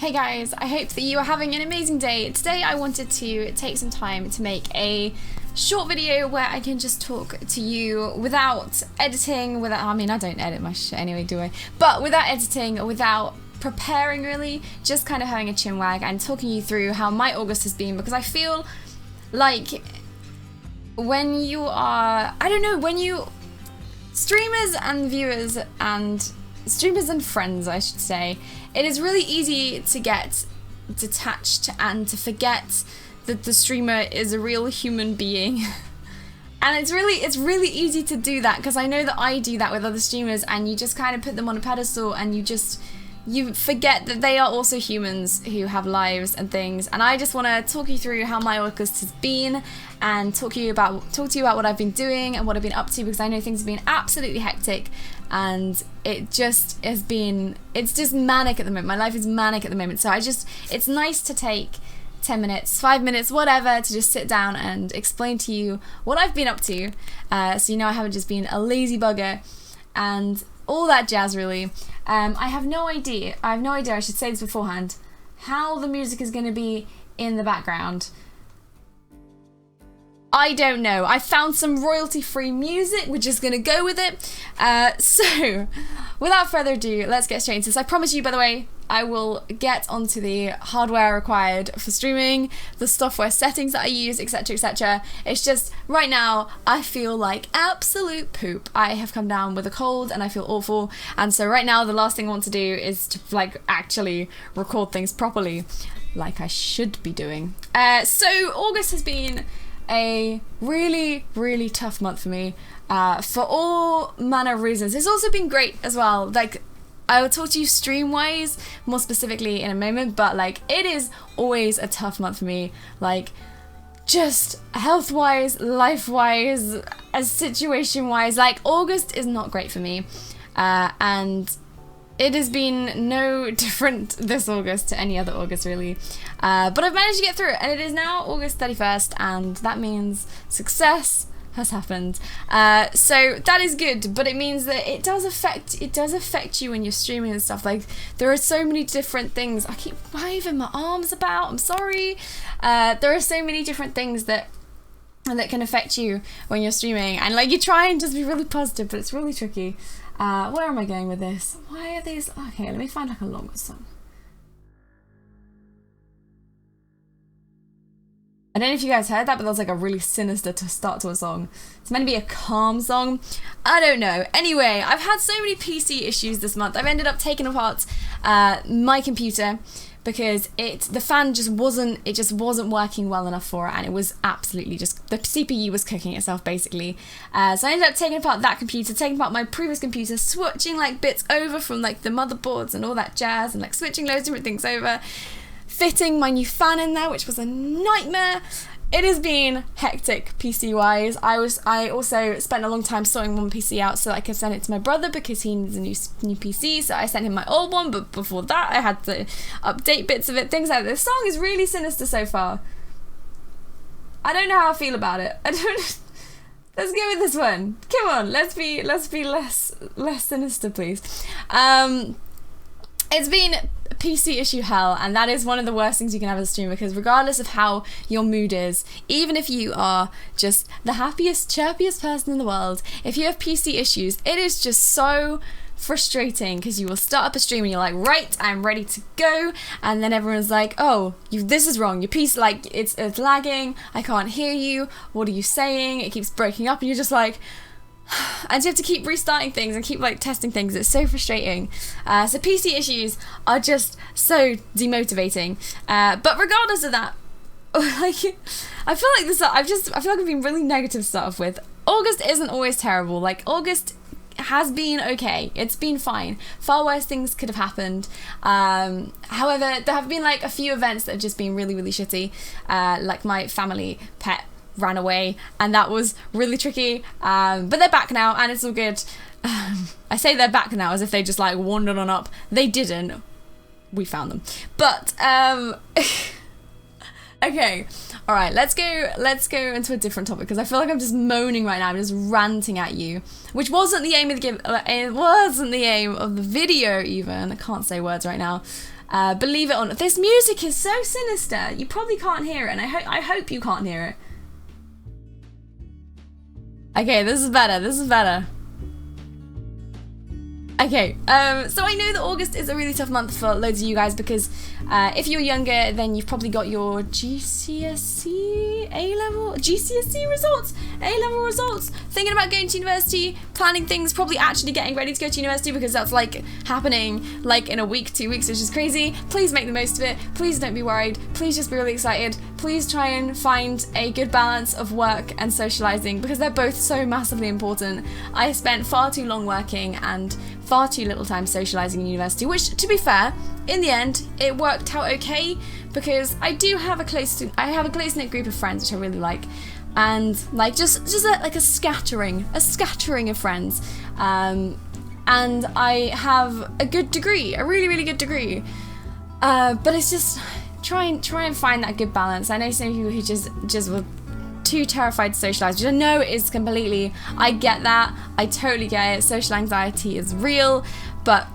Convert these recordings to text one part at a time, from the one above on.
Hey guys, I hope that you are having an amazing day. Today I wanted to take some time to make a short video where I can just talk to you without editing, I mean I don't edit my shit anyway, do I? But without editing, without preparing really, just kind of having a chin wag and talking you through how my August has been, because I feel like when you are, streamers and viewers and streamers and friends, I should say, it is really easy to get detached and to forget that the streamer is a real human being. And it's really easy to do that, because I know that I do that with other streamers, and you just kind of put them on a pedestal and you forget that they are also humans who have lives and things. And I just want to talk you through how my August has been and talk to you about what I've been doing and what I've been up to, because I know things have been absolutely hectic and it's just manic at the moment. My life is manic at the moment. So it's nice to take 10 minutes, 5 minutes, whatever, to just sit down and explain to you what I've been up to. So you know I haven't just been a lazy bugger and all that jazz really. I have no idea, I should say this beforehand, how the music is going to be in the background. I don't know. I found some royalty-free music, we're just going to go with it. So, without further ado, let's get straight into this. I promise you, by the way, I will get onto the hardware required for streaming, the software settings that I use, etc, etc. It's just, right now, I feel like absolute poop. I have come down with a cold and I feel awful, and so right now the last thing I want to do is to actually record things properly, like I should be doing. So August has been a really tough month for me, for all manner of reasons. It's also been great as well. Like, I will talk to you stream-wise more specifically in a moment, but it is always a tough month for me, just health-wise, life-wise, situation-wise. August is not great for me, and it has been no different this August to any other August really, but I've managed to get through it, and it is now August 31st, and that means success has happened. So that is good, but it means that it does affect you when you're streaming and stuff. There are so many different things. I keep waving my arms about, I'm sorry. There are so many different things that can affect you when you're streaming, and you try and just be really positive, but it's really tricky. Where am I going with this? Why are these? Okay, let me find a longer song. I don't know if you guys heard that, but that was a really sinister start to a song. It's meant to be a calm song. I don't know. Anyway, I've had so many PC issues this month. I've ended up taking apart my computer because the fan just wasn't working well enough for it, and it was absolutely just, the CPU was cooking itself basically. So I ended up taking apart that computer, taking apart my previous computer, switching bits over from the motherboards and all that jazz, and switching loads of different things over, fitting my new fan in there, which was a nightmare. It has been hectic PC wise. I also spent a long time sorting one PC out so that I could send it to my brother because he needs a new PC, so I sent him my old one, but before that I had to update bits of it, things like that. This song is really sinister so far. I don't know how I feel about it. Let's go with this one. Come on, let's be less sinister, please. It's been PC issue hell, and that is one of the worst things you can have as a streamer, because regardless of how your mood is, even if you are just the happiest, chirpiest person in the world, if you have PC issues, it is just so frustrating, because you will start up a stream and you're like, right, I'm ready to go, and then everyone's like, oh, this is wrong, your PC, it's lagging, I can't hear you, what are you saying, it keeps breaking up, and you're just like, and you have to keep restarting things and keep testing things. It's so frustrating. So PC issues are just so demotivating. But regardless of that, I feel like I've been really negative to start off with. August isn't always terrible. August has been okay. It's been fine. Far worse things could have happened. However, there have been a few events that have just been really shitty. My family pet ran away, and that was really tricky, but they're back now and it's all good. I say they're back now as if they just wandered on up. They didn't. We found them. But Okay, all right, let's go into a different topic because I feel like I'm just moaning right now. I'm just ranting at you, which wasn't the aim of it wasn't the aim of the video even. I can't say words right now. Believe it or not, this music is so sinister. You probably can't hear it, and I hope you can't hear it. Okay, this is better. Okay, so I know that August is a really tough month for loads of you guys because if you're younger, then you've probably got your GCSE, A-level, GCSE results, A-level results, thinking about going to university, planning things, probably actually getting ready to go to university because that's like happening like in a week, 2 weeks, which is crazy. Please make the most of it. Please don't be worried. Please just be really excited. Please try and find a good balance of work and socializing because they're both so massively important. I spent far too long working and far too little time socializing in university, which, to be fair, in the end, it worked out okay because I have a close-knit group of friends which I really like, and like just like a scattering of friends, and I have a good degree, a really good degree, but it's just try and find that good balance. I know some people who just were too terrified to socialise, which I know is completely, I get that, I totally get it, social anxiety is real, but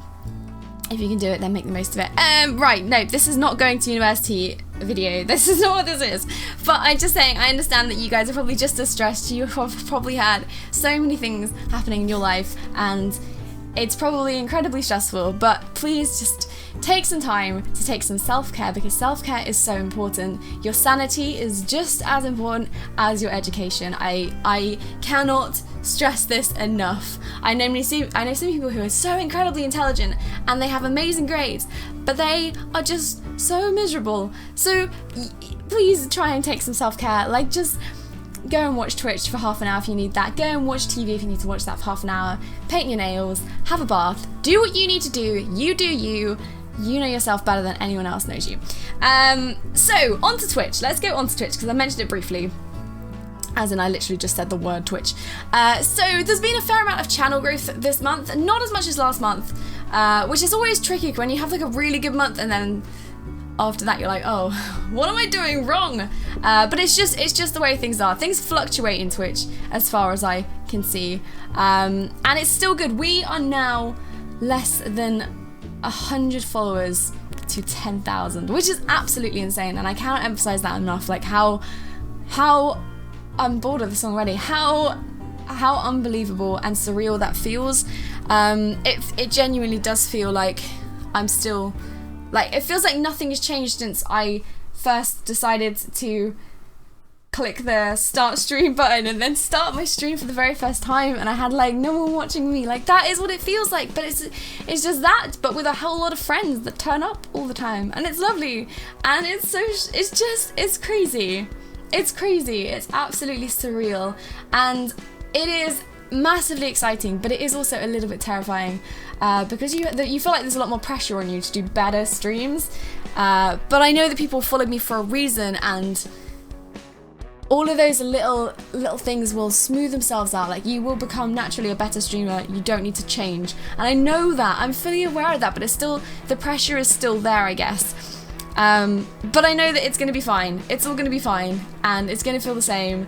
if you can do it, then make the most of it. Right, no, this is not going to university video, this is not what this is, but I'm just saying, I understand that you guys are probably just as stressed, you have probably had so many things happening in your life, and it's probably incredibly stressful, but please just take some time to take some self-care because self-care is so important. Your sanity is just as important as your education. I cannot stress this enough. I know some people who are so incredibly intelligent and they have amazing grades, but they are just so miserable. So please try and take some self-care. Like, just go and watch Twitch for half an hour if you need that. Go and watch TV if you need to watch that for half an hour. Paint your nails, have a bath, do what you need to do. You do you. You know yourself better than anyone else knows you. So, onto Twitch. Let's go onto Twitch because I mentioned it briefly. As in, I literally just said the word Twitch. So, there's been a fair amount of channel growth this month. Not as much as last month, which is always tricky when you have like a really good month and then after that you're like, oh, what am I doing wrong? But it's just the way things are. Things fluctuate in Twitch as far as I can see. And it's still good. We are now less than 100 followers to 10,000, which is absolutely insane, and I cannot emphasize that enough. Like how I'm bored of the song already. How unbelievable and surreal that feels. It genuinely does feel like I'm still, like, it feels like nothing has changed since I first decided to click the start stream button and then start my stream for the very first time, and I had like no one watching me. Like, that is what it feels like, but it's just that, but with a whole lot of friends that turn up all the time, and it's lovely, and it's crazy. It's crazy. It's absolutely surreal, and it is massively exciting, but it is also a little bit terrifying because you feel like there's a lot more pressure on you to do better streams, but I know that people followed me for a reason, and all of those little things will smooth themselves out. Like, you will become naturally a better streamer. You don't need to change. And I know that. I'm fully aware of that, but it's still, the pressure is still there, I guess. But I know that it's going to be fine. It's all going to be fine. And it's going to feel the same.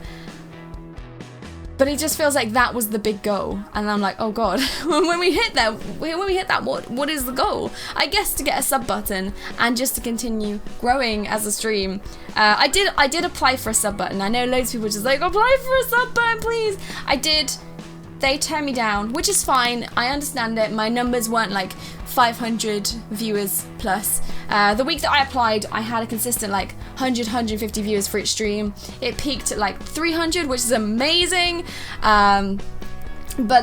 But it just feels like that was the big goal. And I'm like, oh God, when we hit that, what is the goal? I guess to get a sub button and just to continue growing as a stream. I did apply for a sub button. I know loads of people just like, apply for a sub button, please. I did. They turned me down, which is fine. I understand it. My numbers weren't like 500 viewers plus. The week that I applied, I had a consistent like 150 viewers for each stream. It peaked at like 300, which is amazing. But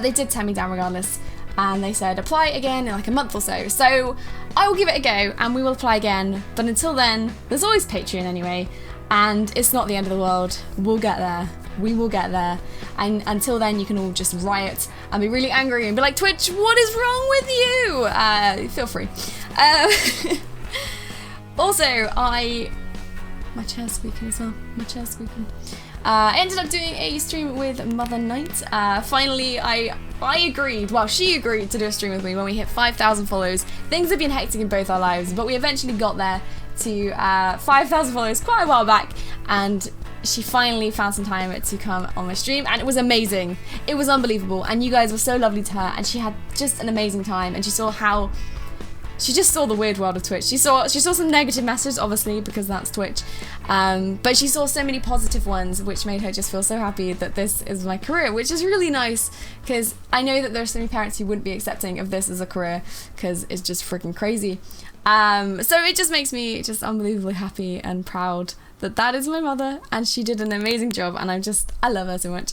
they did turn me down regardless. And they said, apply again in like a month or so. So I will give it a go and we will apply again. But until then, there's always Patreon anyway. And it's not the end of the world. We'll get there. We will get there. And until then, you can all just riot and be really angry and be like, Twitch, what is wrong with you? Feel free. Also, my chair's squeaking as well. I ended up doing a stream with Mother Night. Finally, I she agreed to do a stream with me when we hit 5,000 follows. Things have been hectic in both our lives, but we eventually got there to 5,000 followers quite a while back, and she finally found some time to come on my stream, and it was amazing. It was unbelievable, and you guys were so lovely to her, and she had just an amazing time, and she just saw the weird world of Twitch. She saw some negative messages, obviously, because that's Twitch, but she saw so many positive ones, which made her just feel so happy that this is my career, which is really nice, because I know that there are so many parents who wouldn't be accepting of this as a career, because it's just freaking crazy. So it just makes me just unbelievably happy and proud that that is my mother, and she did an amazing job, and I love her so much.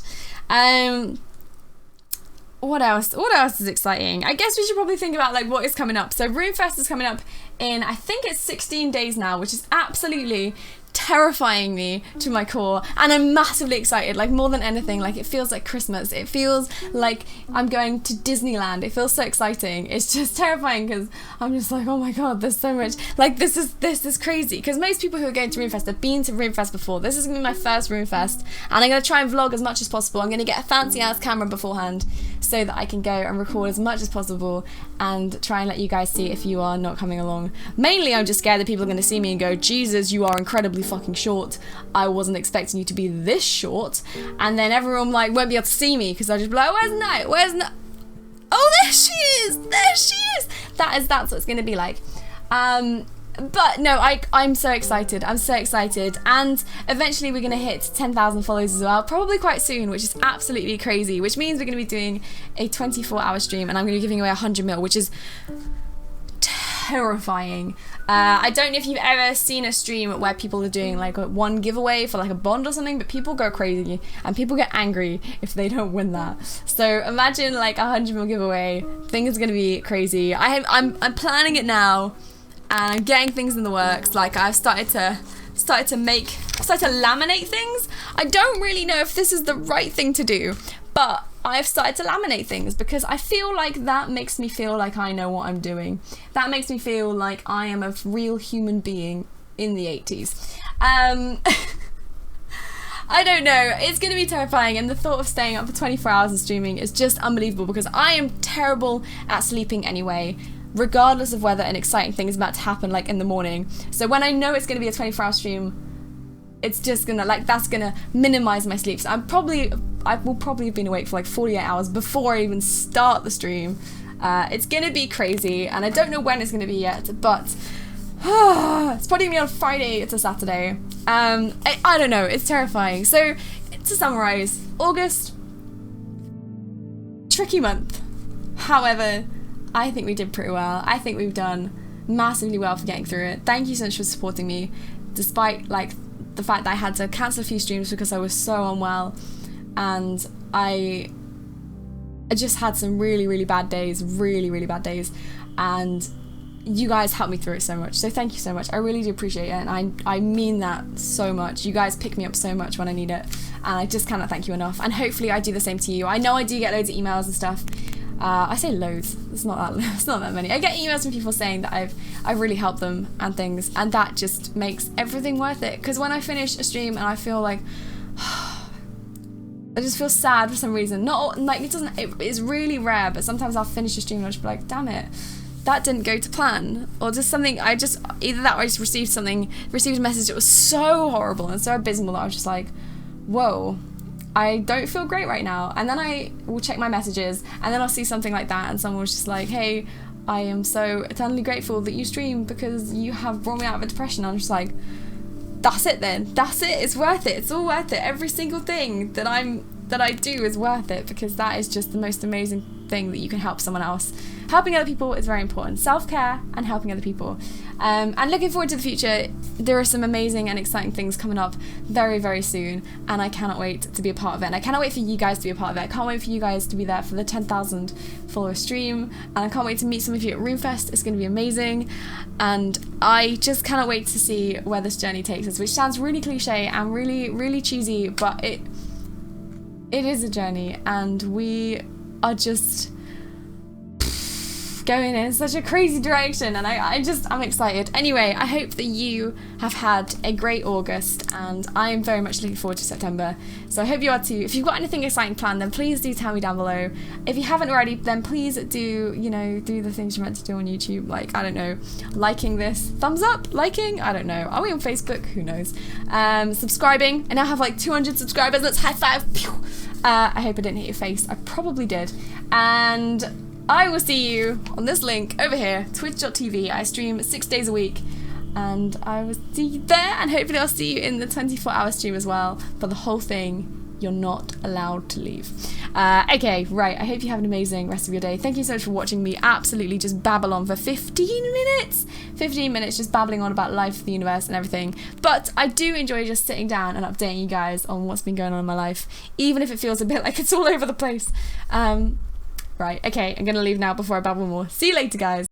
What else is exciting? I guess we should probably think about like what is coming up. So Roomfest is coming up in, I think it's 16 days now, which is absolutely terrifying me to my core, and I'm massively excited, like more than anything. Like it feels like Christmas, it feels like I'm going to Disneyland, it feels so exciting. It's just terrifying because I'm just like, oh my god, there's so much, like this is crazy, because most people who are going to Roomfest have been to Roomfest before. This is gonna be my first Roomfest, and I'm gonna try and vlog as much as possible. I'm gonna get a fancy ass camera beforehand so that I can go and record as much as possible and try and let you guys see if you are not coming along. Mainly I'm just scared that people are gonna see me and go, Jesus, you are incredibly fucking short. I wasn't expecting you to be this short. And then everyone like won't be able to see me because I'll just be like, where's Night? Where's Night? Oh, there she is! There she is! That's what it's gonna be like. But no, I'm so excited. I'm so excited. And eventually we're gonna hit 10,000 followers as well, probably quite soon, which is absolutely crazy, which means we're gonna be doing a 24-hour stream, and I'm gonna be giving away 100 mil, which is terrifying. I don't know if you've ever seen a stream where people are doing like one giveaway for like a bond or something, but people go crazy and people get angry if they don't win that. So imagine like 100 mil giveaway. Things are gonna be crazy. I'm planning it now, and I'm getting things in the works. Like I've started to laminate things. I don't really know if this is the right thing to do, but I've started to laminate things because I feel like that makes me feel like I know what I'm doing. That makes me feel like I am a real human being in the 80s. I don't know, it's gonna be terrifying, and the thought of staying up for 24 hours and streaming is just unbelievable because I am terrible at sleeping anyway, regardless of whether an exciting thing is about to happen like in the morning. So when I know it's gonna be a 24-hour stream, it's just gonna, like, that's gonna minimize my sleep. So I will probably have been awake for like 48 hours before I even start the stream. It's gonna be crazy, and I don't know when it's gonna be yet, but it's probably gonna be on Friday to Saturday. I don't know, it's terrifying. So to summarize, August, tricky month. However, I think we did pretty well. I think we've done massively well for getting through it. Thank you so much for supporting me, despite like the fact that I had to cancel a few streams because I was so unwell, and I just had some really bad days, really bad days, and you guys helped me through it so much. So thank you so much. I really do appreciate it, and I mean that so much. You guys pick me up so much when I need it, and I just cannot thank you enough. And hopefully I do the same to you. I know I do get loads of emails and stuff. I say loads, it's not that many. I get emails from people saying that I've really helped them and things, and that just makes everything worth it. Because when I finish a stream and I feel like I just feel sad for some reason. Not like it's really rare, but sometimes I'll finish a stream and I'll just be like, damn it, that didn't go to plan, or just something. Either that or I just received a message that was so horrible and so abysmal that I was just like, whoa, I don't feel great right now. And then I will check my messages, and then I'll see something like that, and someone was just like, hey, I am so eternally grateful that you stream because you have brought me out of a depression. I'm just like, that's it then. That's it. It's worth it. It's all worth it. Every single thing that I do is worth it, because that is just the most amazing thing that you can help someone else. Helping other people is very important. Self-care and helping other people. And looking forward to the future. There are some amazing and exciting things coming up very soon, and I cannot wait to be a part of it. And I cannot wait for you guys to be a part of it. I can't wait for you guys to be there for the 10,000 follower stream, and I can't wait to meet some of you at Roomfest. It's going to be amazing, and I just cannot wait to see where this journey takes us, which sounds really cliche and really cheesy, but it is a journey, and we are just going in such a crazy direction, and I'm excited. Anyway, I hope that you have had a great August, and I am very much looking forward to September. So I hope you are too. If you've got anything exciting planned, then please do tell me down below. If you haven't already, then please do, you know, do the things you're meant to do on YouTube, like, I don't know, liking this, thumbs up, liking, I don't know. Are we on Facebook? Who knows? Subscribing. I now have like 200 subscribers. Let's high five. Pew! I hope I didn't hit your face. I probably did. And I will see you on this link over here, twitch.tv. I stream 6 days a week, and I will see you there, and hopefully I'll see you in the 24-hour stream as well. For the whole thing, you're not allowed to leave. Okay, right, I hope you have an amazing rest of your day. Thank you so much for watching me absolutely just babble on for 15 minutes. 15 minutes just babbling on about life, the universe, and everything. But I do enjoy just sitting down and updating you guys on what's been going on in my life, even if it feels a bit like it's all over the place. Right, okay, I'm gonna leave now before I babble more. See you later, guys.